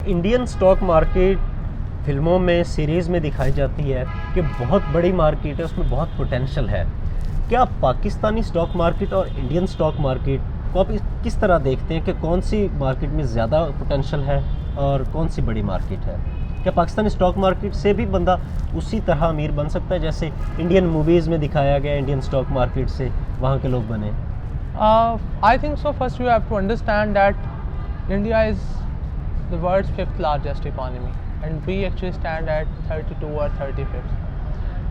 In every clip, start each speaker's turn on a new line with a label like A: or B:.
A: Indian stock market फिल्मों में series में दिखाई जाती है कि बहुत बड़ी मार्केट है, उसमें बहुत पोटेंशियल है। क्या पाकिस्तानी स्टॉक मार्केट और इंडियन स्टॉक मार्केट को आप किस तरह देखते हैं कि कौन सी मार्केट में ज़्यादा पोटेंशियल है और कौन सी बड़ी मार्केट है? क्या पाकिस्तानी स्टॉक मार्केट से भी बंदा उसी तरह अमीर बन सकता है जैसे इंडियन मूवीज़ में दिखाया गया इंडियन स्टॉक मार्केट से वहाँ के लोग बने?
B: I think so. First, you have to understand that India is the world's 5th largest economy, and we actually stand at 32 or 35th.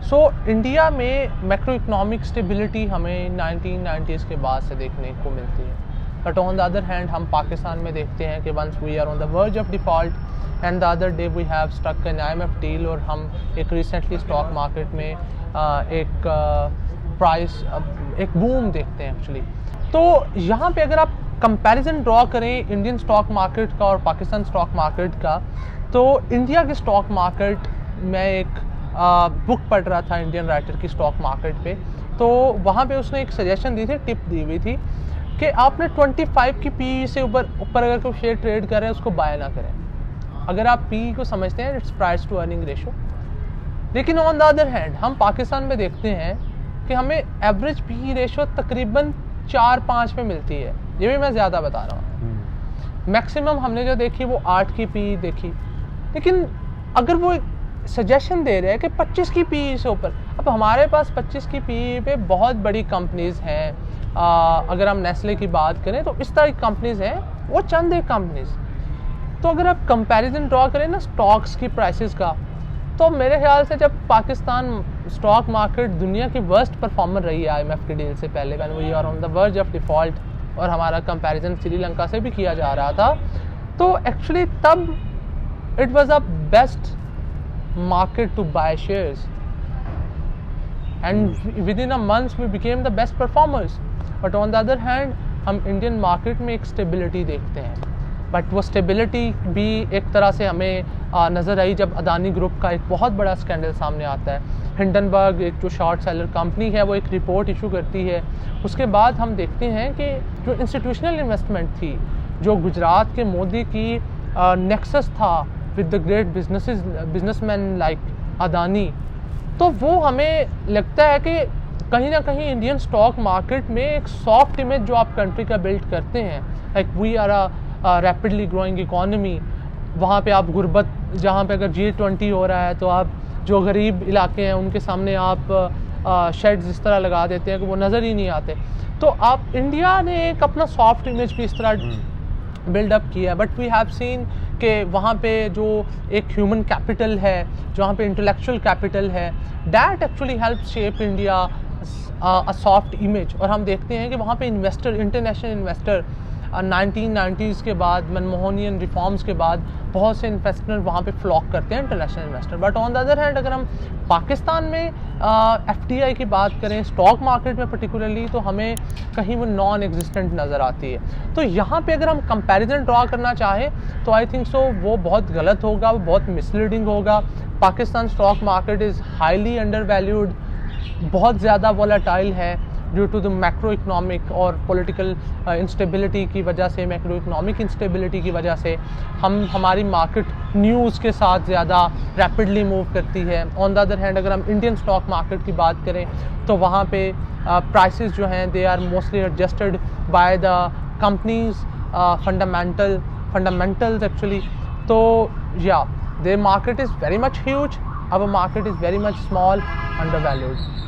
B: So, India में मैक्रो इकोनॉमिक स्टेबिलिटी हमें 1990s के बाद से देखने को मिलती है. But on the other hand हम पाकिस्तान में देखते हैं कि once we are on the verge of default and the other day we have stuck an IMF deal, और हम एक रिसेंटली स्टॉक मार्केट में एक प्राइस एक बूम देखते हैं एक्चुअली. तो यहाँ पे अगर आप कंपैरिजन ड्रॉ करें इंडियन स्टॉक मार्केट का और पाकिस्तान स्टॉक मार्केट का, तो इंडिया के स्टॉक मार्केट में एक बुक पढ़ रहा था इंडियन राइटर की स्टॉक मार्केट पे, तो वहाँ पे उसने एक सजेशन दी थी, टिप दी हुई थी कि आपने 25 की PE से ऊपर अगर कोई शेयर ट्रेड कर रहे हैं उसको बाय ना करें. अगर आप PE को समझते हैं it's price to earning ratio. लेकिन ऑन द अदर हैंड हम पाकिस्तान में देखते हैं कि हमें एवरेज PE रेशो तकरीबन 4-5 पे मिलती है. ये भी मैं ज़्यादा बता रहा हूँ. मैक्सिमम हमने जो देखी वो 8 की PE देखी. लेकिन अगर वो सजेशन दे रहे हैं कि 25 की PE से ऊपर, अब हमारे पास 25 की PE पे बहुत बड़ी कंपनीज़ हैं. अगर हम नेस्ले की बात करें तो इस तरह की कंपनीज़ हैं, वो चंद एक कंपनीज़. तो अगर आप कंपैरिजन ड्रॉ करें ना स्टॉक्स की प्राइसेस का, तो मेरे ख्याल से जब पाकिस्तान स्टॉक मार्केट दुनिया की वर्स्ट परफॉर्मर रही है IMF की डील से पहले, when we are on the verge of default, और हमारा कंपैरिजन श्रीलंका से भी किया जा रहा था, तो एक्चुअली तब it was a best market to buy shares and within a month we became the best performers. But on the other hand हम इंडियन मार्केट में एक स्टेबिलिटी देखते हैं, बट वो स्टेबिलिटी भी एक तरह से हमें नज़र आई जब अदानी ग्रुप का एक बहुत बड़ा स्कैंडल सामने आता है. हिंडनबर्ग एक जो शॉर्ट सेलर कंपनी है वो एक रिपोर्ट इशू करती है. उसके बाद हम देखते हैं कि जो इंस्टीट्यूशनल इन्वेस्टमेंट थी, जो गुजरात के मोदी की नेक्सस था with the great businessman like Adani, तो वो हमें लगता है कि कहीं ना कहीं इंडियन स्टॉक मार्केट में एक सॉफ्ट इमेज जो आप कंट्री का बिल्ड करते हैं, like we are a rapidly growing economy, वहाँ पे आप गुर्बत, जहाँ पे अगर G20 हो रहा है तो आप जो गरीब इलाके हैं उनके सामने आप शेड्स इस तरह लगा देते हैं कि वो नज़र ही नहीं आते. तो आप इंडिया ने एक अपना सॉफ्ट इमेज भी इस तरह बिल्डअप किया. बट वी हैव सीन कि वहाँ पे जो एक ह्यूमन कैपिटल है, जहाँ पे इंटेलेक्चुअल कैपिटल है, that actually help shape India a soft image. और हम देखते हैं कि वहाँ पे इन्वेस्टर, इंटरनेशनल इन्वेस्टर 1990s के बाद, मनमोहनियन रिफॉर्म्स के बाद बहुत से इन्वेस्टर वहाँ पे फ्लॉक करते हैं, international investor. But on the other hand अगर हम पाकिस्तान में FDI की बात करें स्टॉक मार्केट में पर्टिकुलरली, तो हमें कहीं वो नॉन एग्जिस्टेंट नज़र आती है. तो यहाँ पे अगर हम कंपैरिजन ड्रॉ करना चाहें तो आई थिंक सो वो बहुत गलत होगा, वो बहुत मिसलीडिंग होगा. Pakistan stock market is highly undervalued, बहुत ज़्यादा वोलेटाइल है due to the macro economic और पॉलिटिकल इंस्टेबिलिटी की वजह से, मैक्रो इकनॉमिक इंस्टेबिलिटी की वजह से हमारी मार्केट न्यूज़ के साथ ज़्यादा रैपिडली मूव करती है. ऑन द अदर हैंड अगर हम इंडियन स्टॉक मार्केट की बात करें तो वहाँ पे प्राइसेस जो हैं they are mostly adjusted by the companies fundamentals actually. तो या the market is very much huge, our market is very much small, under valued.